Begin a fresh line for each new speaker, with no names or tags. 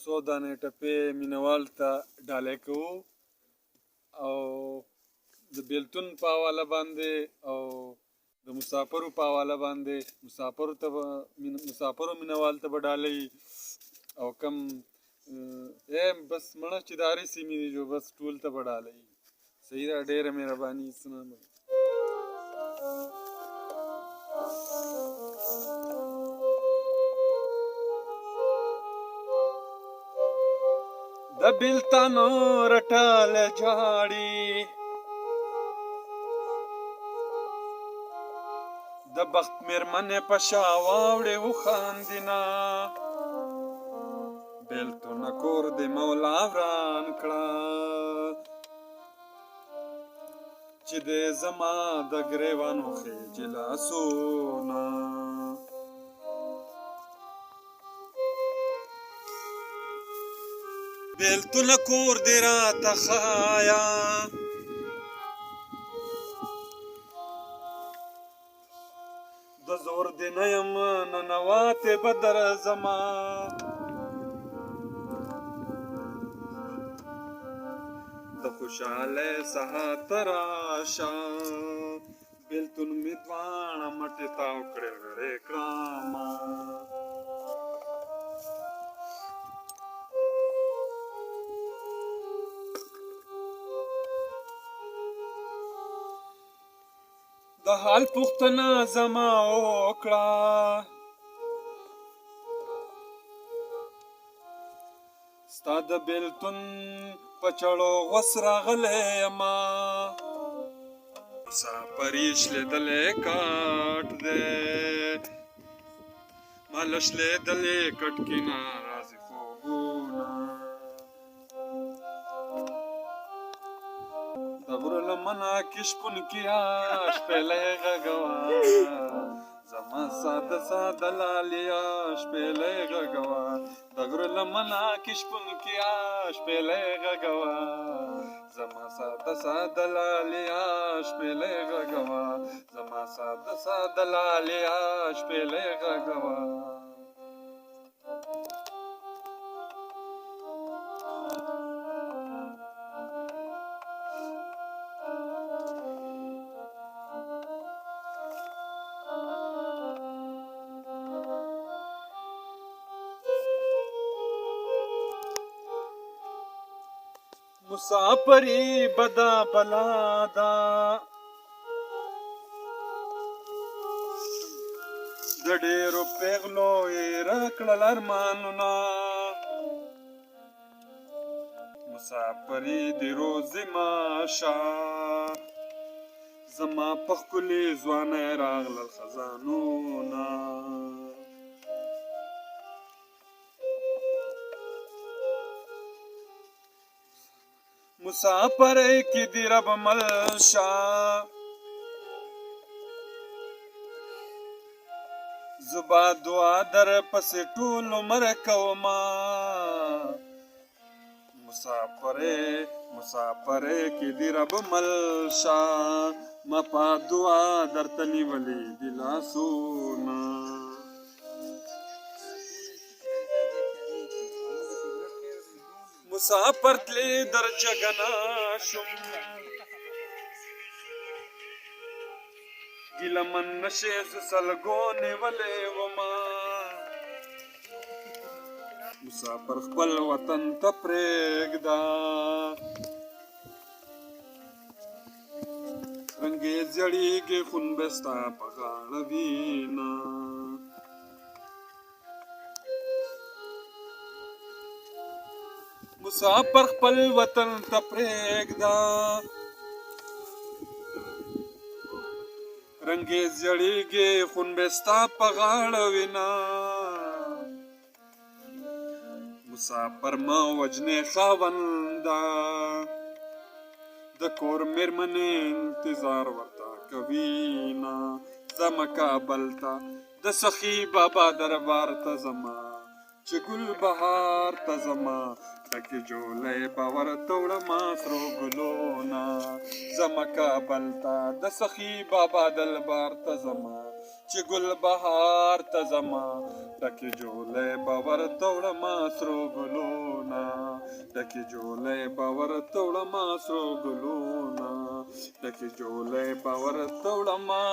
څو دانې ټپې مینوال ته ډالۍ کوو او د بیلتون په حواله باندې او د مسافرو په حواله باندې مسافرو مینوال ته به ډالۍ او کم بس مړه چې د هرې سیمې دي جو بس ټول ته به ډالۍ صحیح ده ډېره مهرباني د بیلتانو رټاله جاړي د بخت مېرمنې په شا واوړې وخاندېنه بیلتونه کور د مولا وران کړه چې د زما د ګریوانو خېجې لاسونه بیلتونه کور دې راته ښایه د زور دې نه یم ننواتې به درځمه د خوشحالۍ سهار ته راشه بیلتون مې دواړه مټې تاو کړې غړې کړمه د حال پوښتنه زما وکړه ستا د بیلتون په چړو غوس راغلی یمه مسافر یې شلېدلی کټ دی ما له شلېدلې کټ کې نه راځي خوبونه د غره لمنه کې شپونکیا شپېلۍ غږوه زما ساده ساده لالیا شپېلۍ غږوه د غره لمنه کې شپونکیا شپېلۍ غږوه زما ساده ساده لالیا شپېلۍ غږوه زما ساده ساده لالیا شپېلۍ غږوه مسافری بدا بلا دا د ډېرو پیغلو یې راکړل ارمانونه مسافری د روزي ماشه زما په ښکلې ځوانۍ راغلل خزانونه مسافرۍ کې دې رب مل شه زه به دعا در پسې ټول عمر کومه مسافرۍ کې دې رب مل شه ما په دعا درته نیولې دي لاسونه مسافر تلې در جګنا شم ګیله من نشې زه سلګو نیولې ومه مسافر خپل وطن ته پرېږده رنګې زړېږي خون به ستا په غاړه وینه مسافر خپل وطن ته پرېږده رنګې زړېږي خون به ستا په غاړه وینه مسافر مه وژنې خاونده د کور مېرمنې انتظار ورته کوینه ځمه کابل ته د سخي بابا دربار ته ځمه چې ګل بهار ته ځمه ډکې جولۍ به ورته وړمه سرو ګلونه ځمه کابل ته د سخي بابا دربار ته ځمه چې ګل بهار ته ځمه ډکې جولۍ به ورته وړمه سرو ګلونه ډکې جولۍ به ورته وړمه سرو ګلونه ډکې جولۍ به ورته وړمه